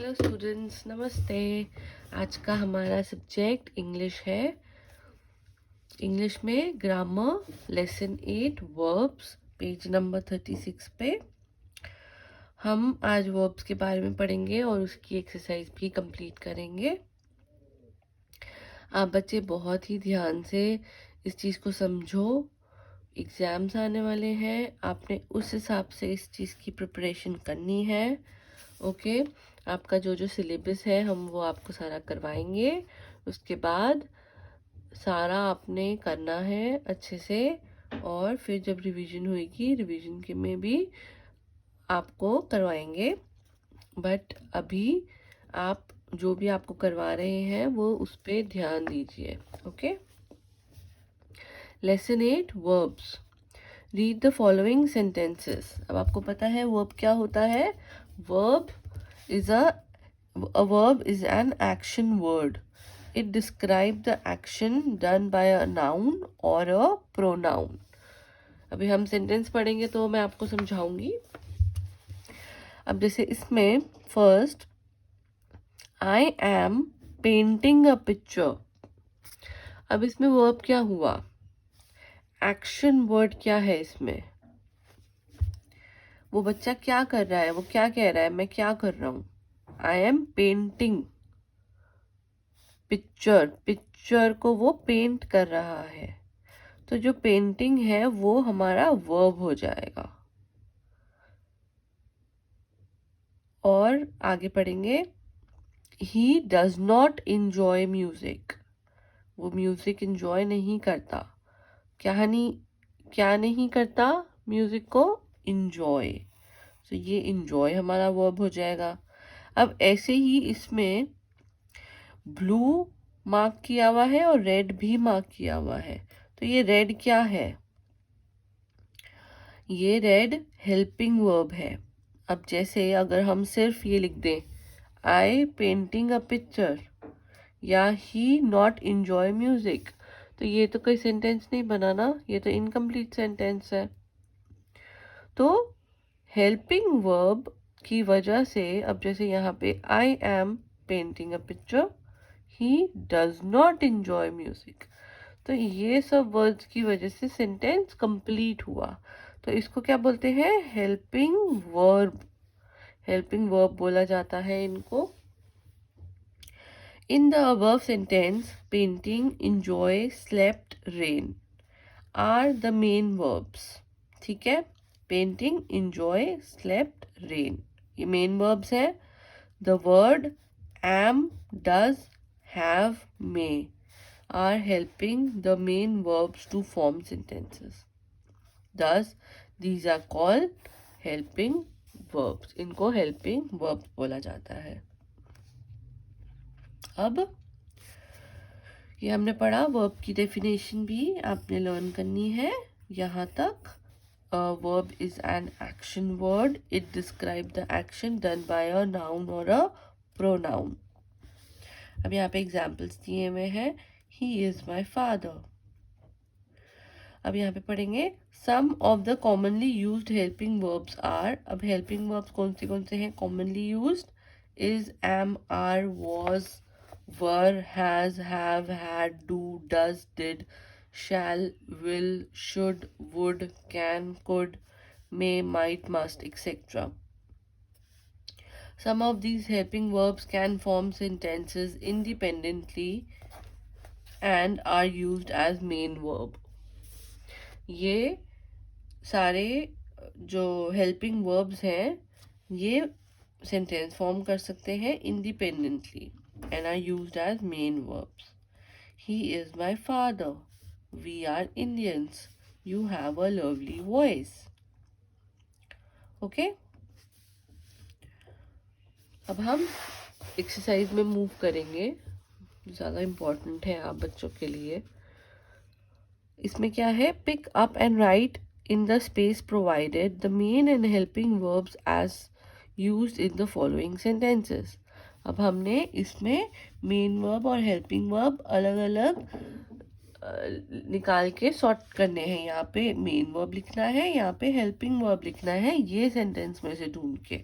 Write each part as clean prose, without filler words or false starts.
Hello students, नमस्ते। आज का हमारा सब्जेक्ट इंग्लिश है। इंग्लिश में grammar lesson 8 verbs, page number 36 पे हम आज वर्ब्स के बारे में पढ़ेंगे और उसकी एक्सरसाइज भी कंप्लीट करेंगे। आप बच्चे बहुत ही ध्यान से इस चीज़ को समझो। एग्ज़ाम्स आने वाले हैं, आपने उस हिसाब से इस चीज़ की प्रिपरेशन करनी है। ओके, आपका जो जो सिलेबस है हम वो आपको सारा करवाएंगे। उसके बाद सारा आपने करना है अच्छे से, और फिर जब रिवीजन होएगी रिवीजन के में भी आपको करवाएंगे। बट अभी आप जो भी आपको करवा रहे हैं वो उस पर ध्यान दीजिए। Okay, lesson 8 verbs. Read the following sentences. अब आपको पता है वर्ब क्या होता है। Verb is a verb is an action word. It describes the action done by a noun or a pronoun. अभी हम सेंटेंस पढ़ेंगे तो मैं आपको समझाऊंगी। अब जैसे इसमें first, I am painting a picture. अब इसमें वर्ब क्या हुआ, एक्शन वर्ड क्या है इसमें। वो बच्चा क्या कर रहा है, वो क्या कह रहा है, मैं क्या कर रहा हूँ। I am painting picture, picture को वो पेंट कर रहा है, तो जो पेंटिंग है वो हमारा वर्ब हो जाएगा। और आगे पढ़ेंगे, he does not enjoy music. वो म्यूजिक इंजॉय नहीं करता। क्या नहीं करता, म्यूजिक को इंजॉय। तो ये इंजॉय हमारा वर्ब हो जाएगा। अब ऐसे ही इसमें ब्लू मार्क किया हुआ है और रेड भी मार्क किया हुआ है, तो ये रेड क्या है, ये रेड हेल्पिंग वर्ब है। अब जैसे अगर हम सिर्फ ये लिख दें, आई पेंटिंग अ पिक्चर या ही नॉट इंजॉय म्यूजिक, तो ये तो कोई सेंटेंस नहीं बनाना, ये तो इनकम्प्लीट सेंटेंस है। तो हेल्पिंग वर्ब की वजह से अब जैसे यहाँ पे I am painting a picture, he does not enjoy music, तो ये सब वर्ड्स की वजह से सेंटेंस कंप्लीट हुआ। तो इसको क्या बोलते हैं, हेल्पिंग वर्ब। हेल्पिंग वर्ब बोला जाता है इनको। In the above sentence painting, enjoy, slept, ran are the main verbs. ठीक है, पेंटिंग, इंजॉय, स्लेप्ट, रेन ये मेन वर्ब्स है। The word am, does, have, may are helping the main verbs to form sentences. Thus, these are called helping verbs. इनको helping verbs बोला जाता है। अब ये हमने पढ़ा, verb की definition भी आपने learn करनी है यहाँ तक। A verb is an action word. It describes the action done by a noun or a pronoun. अब यहाँ पे examples दिए हुए हैं, he is my father. अब यहाँ पे पढ़ेंगे, some of the commonly used helping verbs are. अब हेल्पिंग वर्ब्स कौन से हैं commonly used, is, am, are, was, were, has, have, had, do, does, did, shall, will, should, would, can, could, may, might, must, etcetera. Some of these helping verbs can form sentences independently and are used as main verb. ये सारे जो helping verbs हैं ये sentence form कर सकते हैं independently and are used as main verbs. He is my father, we are Indians, you have a lovely voice. Okay, अब हम एक्सरसाइज में मूव करेंगे, ज़्यादा इम्पोर्टेंट है आप बच्चों के लिए। इसमें क्या है, pick up and write in the space provided the main and helping verbs as used in the following sentences. अब हमने इसमें मेन वर्ब और हेल्पिंग वर्ब अलग अलग निकाल के सॉर्ट करने हैं। यहाँ पे मेन वर्ब लिखना है, यहाँ पे हेल्पिंग वर्ब लिखना है, ये सेंटेंस में से ढूंढ के।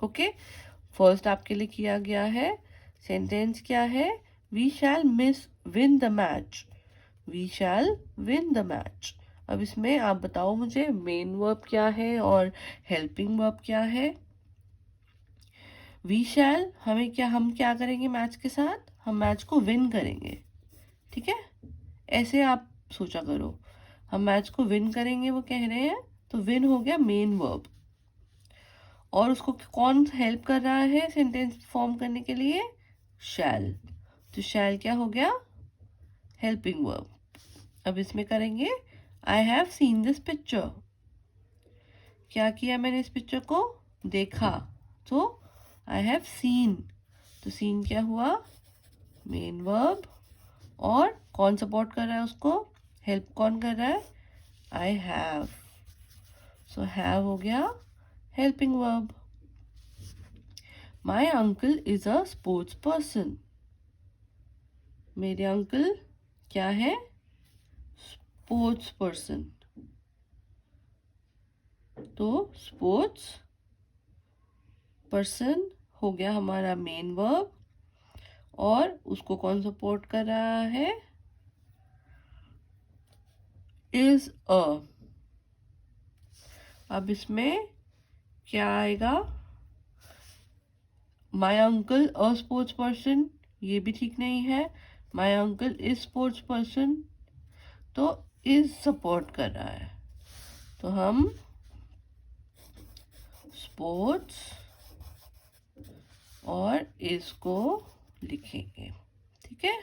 ओके, फर्स्ट आपके लिए किया गया है। सेंटेंस क्या है? We shall win the match. We shall win the match. अब इसमें आप बताओ मुझे मेन वर्ब क्या है और हेल्पिंग वर्ब क्या है। वी शैल हम क्या करेंगे मैच के साथ? हम मैच को विन करेंगे। ठीक है, ऐसे आप सोचा करो, हम मैच को विन करेंगे वो कह रहे हैं, तो विन हो गया मेन वर्ब। और उसको कौन हेल्प कर रहा है सेंटेंस फॉर्म करने के लिए? शैल। तो शैल क्या हो गया? Helping verb. अब इसमें करेंगे I have seen this picture. क्या किया मैंने? इस पिक्चर को देखा, तो आई हैव सीन। तो सीन क्या हुआ? Main verb. और कौन सपोर्ट कर रहा है उसको? हेल्प कौन कर रहा है? I have. सो हैव हो गया helping verb. My uncle is a sports person. मेरे अंकल क्या है? Sports person. तो स्पोर्ट्स पर्सन हो गया हमारा मेन वर्ब। और उसको कौन सपोर्ट कर रहा है? Is a. अब इसमें क्या आएगा? My uncle a sports person, ये भी ठीक नहीं है। My uncle is sports person, तो इज सपोर्ट कर रहा है, तो हम स्पोर्ट्स और इसको लिखेंगे। ठीक है,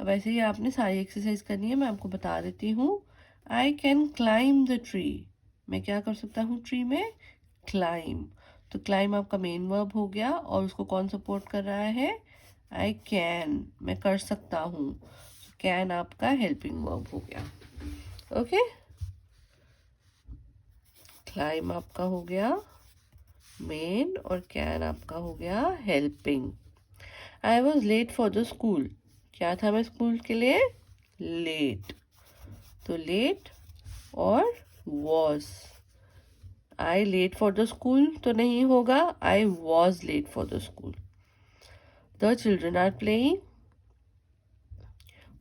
अब ऐसे ही आपने सारी एक्सरसाइज करनी है, मैं आपको बता देती हूँ। I can climb the tree. मैं क्या कर सकता हूँ ट्री में? क्लाइम। तो क्लाइम आपका मेन वर्ब हो गया और उसको कौन सपोर्ट कर रहा है? आई कैन, मैं कर सकता हूँ। कैन आपका हेल्पिंग वर्ब हो गया। ओके, क्लाइम आपका हो गया मेन और कैन आपका हो गया helping. I was late for the school. क्या था मैं स्कूल के लिए? लेट। तो लेट और was. I late for the school तो नहीं होगा, I was late for the school. The children are playing.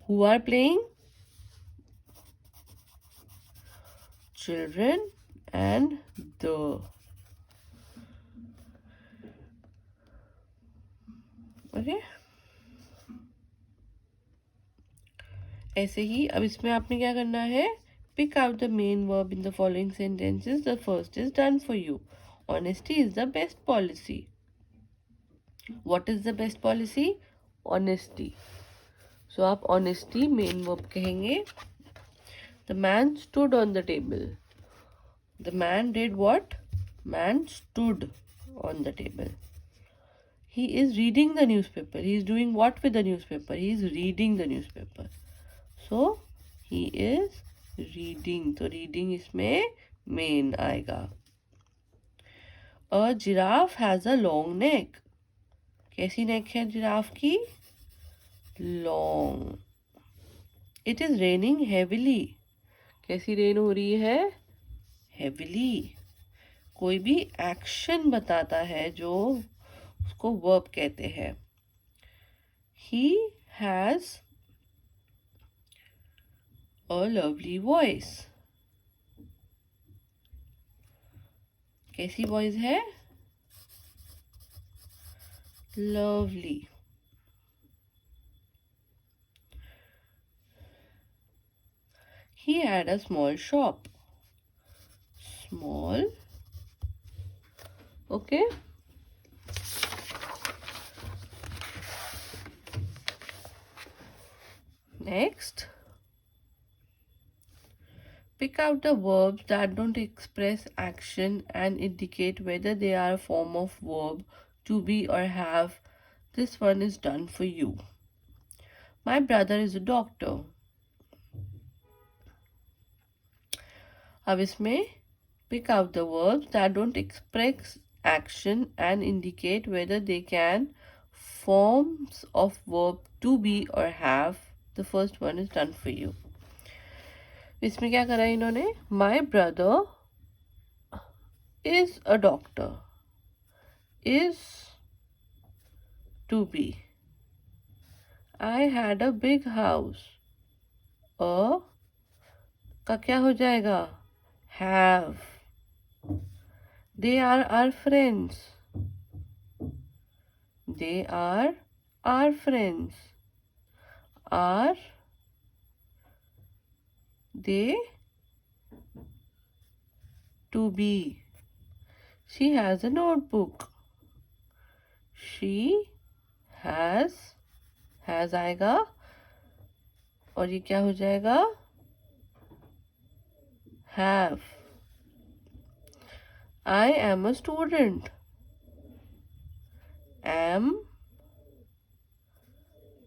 Who are playing? Children and the. Okay, ऐसे ही अब इसमें आपने क्या करना है? Pick out the main verb in the following sentences. The first is done for you. Honesty is the best policy. What is the best policy? Honesty. So आप honesty main verb कहेंगे। The man stood on the table. The man did what? Man stood on the table. He is reading the newspaper. He is doing what with the newspaper? He is reading the newspaper. So he is reading. तो reading इसमें main आएगा। A giraffe has a long neck. कैसी neck है giraffe की? Long. It is raining heavily. कैसी rain हो रही है? Heavily. कोई भी एक्शन बताता है जो उसको वर्ब कहते हैं। He has a lovely voice. कैसी वॉइस है? Lovely. He had a small shop. Small. Okay. Next. Pick out the verbs that don't express action and indicate whether they are a form of verb, to be or have. This one is done for you. My brother is a doctor. अब इसमें pick out the verbs that don't express action and indicate whether they can forms of verb to be or have. The first one is done for you. इसमें क्या करा इन्होंने? My brother is a doctor. Is to be. I had a big house. A का क्या हो जाएगा? Have. They are our friends. They are our friends. Are they to be? She has a notebook. She has आएगा और ये क्या हो जाएगा? Have. I am a student. Am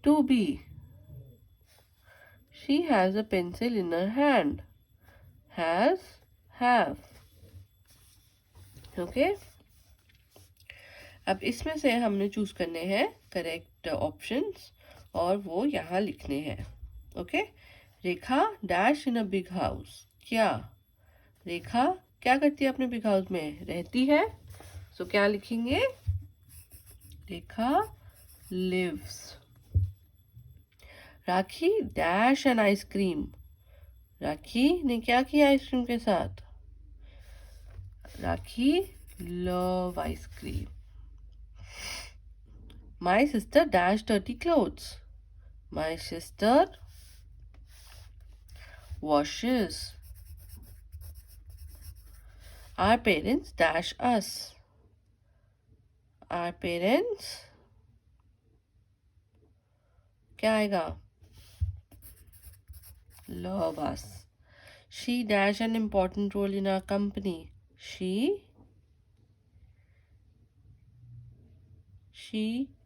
to be. She has a pencil in her hand. Has, have. Okay अब इसमें से हमने चूज करने हैं करेक्ट ऑप्शंस और वो यहाँ लिखने हैं. Okay Rekha dash in a big house. क्या रेखा क्या करती है अपने बिग हाउस में? रहती है. सो क्या लिखेंगे? Rekha lives. Rakhi dash an ice cream. Rakhi ने क्या किया आइसक्रीम के साथ? Rakhi love ice cream. My sister dash dirty clothes. My sister washes. Our parents dash us. Our parents क्या आएगा? Love us. She dash an important role in our company. She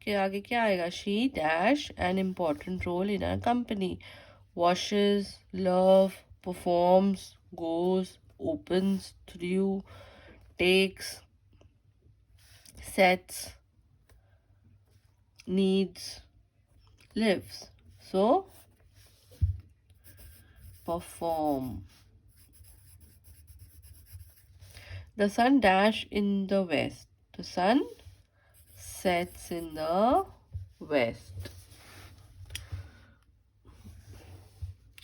के आगे क्या आएगा? She dash an important role in our company. Washes, love, performs, goes, opens, through, takes, sets, needs, lives. So perform. The sun dash in the west. The sun sets in the west.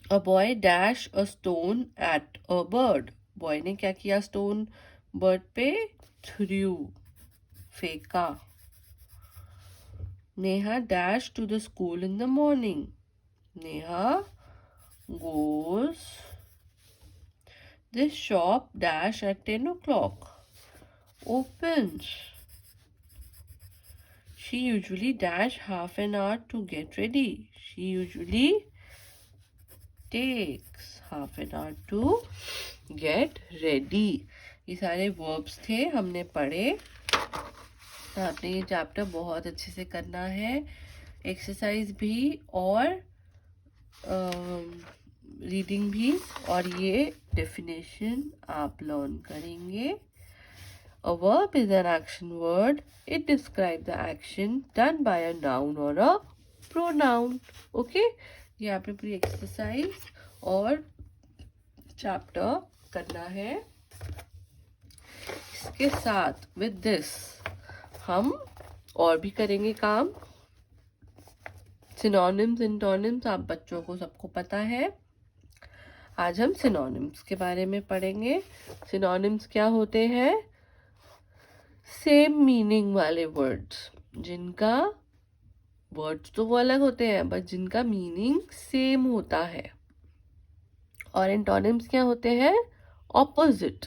A boy dash a stone at a bird. Boy ने क्या किया? Stone bird पे threw, फेंका. Neha dash to the school in the morning. Neha goes this shop dash at 10 o'clock. Opens. She usually dash half an hour to get ready. She usually takes half an hour to get ready. ये सारे verbs थे हमने पढ़े. आपने ये chapter बहुत अच्छे से करना है. एक्सरसाइज भी और रीडिंग भी और ये डेफिनेशन आप लर्न करेंगे. A verb is an action word. It describes the action done by a noun or a pronoun. Okay? ये आपने पूरी एक्सरसाइज और चैप्टर करना है. इसके साथ विद दिस हम और भी करेंगे काम. सिनोनिम्स एंटोनिम्स आप बच्चों को सबको पता है. आज हम सिनोनिम्स के बारे में पढ़ेंगे. सिनोनिम्स क्या होते हैं? सेम मीनिंग वाले वर्ड्स, जिनका वर्ड्स तो वो अलग होते हैं बट जिनका मीनिंग सेम होता है. और एंटोनिम्स क्या होते हैं? ऑपोजिट.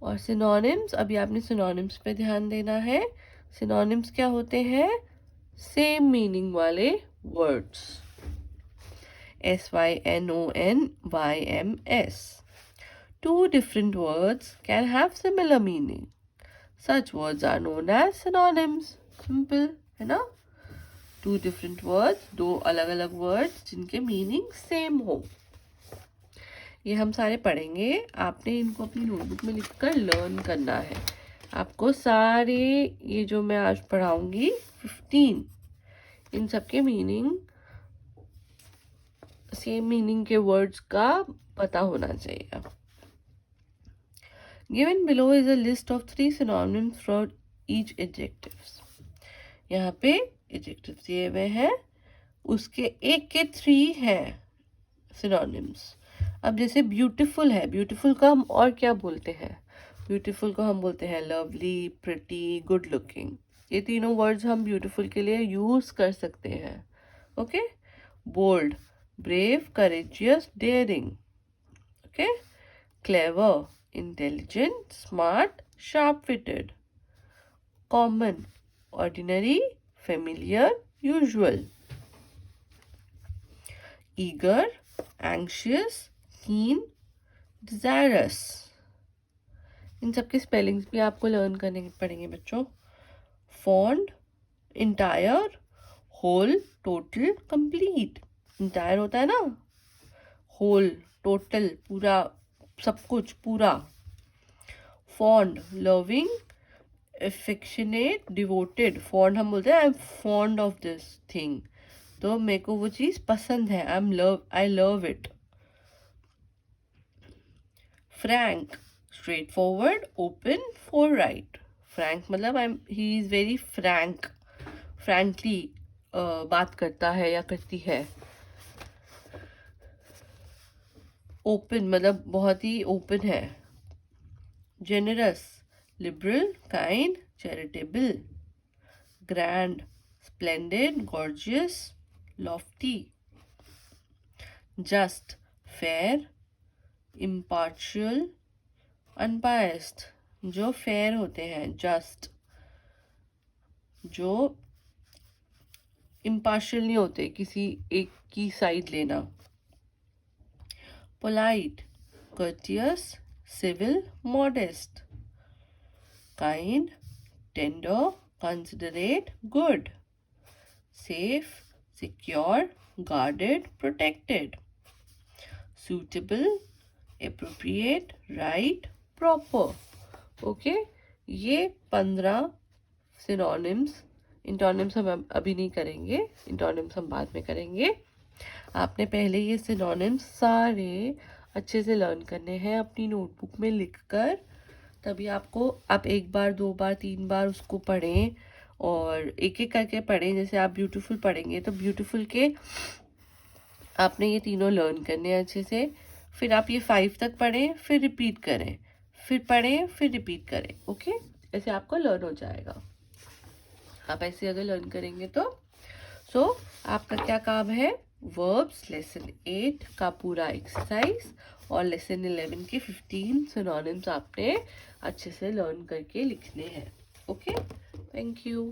और सिनोनिम्स, अभी आपने सिनोनिम्स पे ध्यान देना है. सिनोनिम्स क्या होते हैं? सेम मीनिंग वाले words. SYNONYMS. Two different words can have similar meaning. Such words are known as synonyms. Simple है ना? Two different words, दो अलग अलग words जिनके meaning same हो. ये हम सारे पढ़ेंगे. आपने इनको अपनी नोटबुक में लिखकर लर्न करना है. आपको सारे ये जो मैं आज पढ़ाऊंगी 15, इन सबके मीनिंग सेम मीनिंग के वर्ड्स का पता होना चाहिए. Given below is a list of 3 synonyms for each adjectives. यहाँ पे एडजेक्टिव दिए हुए हैं, उसके एक के 3 हैं सिनोनिम्स। अब जैसे ब्यूटीफुल है, ब्यूटीफुल को हम और क्या बोलते हैं? ब्यूटीफुल को हम बोलते हैं लवली, प्रिटी, गुड लुकिंग। ये तीनों वर्ड्स हम ब्यूटीफुल के लिए यूज कर सकते हैं। Okay, bold, brave, courageous, daring. Okay, clever, intelligent, smart, sharp witted. Common, ordinary, familiar, usual. eager, anxious, keen, desirous। इन सब के स्पेलिंग्स भी आपको लर्न करने पड़ेंगे बच्चों। Fond, entire, whole, total, complete. Entire होता है ना, होल, टोटल, पूरा, सब कुछ पूरा। Fond, loving, affectionate, devoted. Fond हम बोलते हैं I am fond of this thing, तो मेरे को वो चीज़ पसंद है, I love it. Frank, straightforward, open, forthright. Frank मतलब he is very frank, frankly बात करता है या करती है। ओपन मतलब बहुत ही ओपन है। Generous, liberal, kind, charitable. Grand, splendid, gorgeous, lofty. Just, fair, impartial, unbiased. जो फेयर होते हैं, जस्ट, जो इम्पार्शियल नहीं होते, किसी एक की साइड लेना। Polite, courteous, civil, modest. Kind, tender, considerate, good. Safe, secure, guarded, protected. suitable, appropriate, right, proper। Okay, ये 15 सिनोनिम्स। इंटोनिम्स हम अभी नहीं करेंगे, इंटोनिम्स हम बाद में करेंगे। आपने पहले ये सिनोनिम्स सारे अच्छे से लर्न करने हैं अपनी नोटबुक में लिखकर, तभी आपको, आप एक बार, 2 बार, 3 बार उसको पढ़ें और एक एक करके पढ़ें। जैसे आप ब्यूटीफुल पढ़ेंगे तो ब्यूटीफुल के आपने ये तीनों लर्न करने हैं अच्छे से। फिर आप ये 5 तक पढ़ें, फिर रिपीट करें, फिर पढ़ें, फिर रिपीट करें। ओके, ऐसे आपको लर्न हो जाएगा। आप ऐसे अगर लर्न करेंगे तो आपका क्या काम है, वर्ब्स लेसन 8 का पूरा एक्सरसाइज और लेसन 11 के 15 सिनोनिम्स आपने अच्छे से लर्न करके लिखने हैं। Okay, thank you.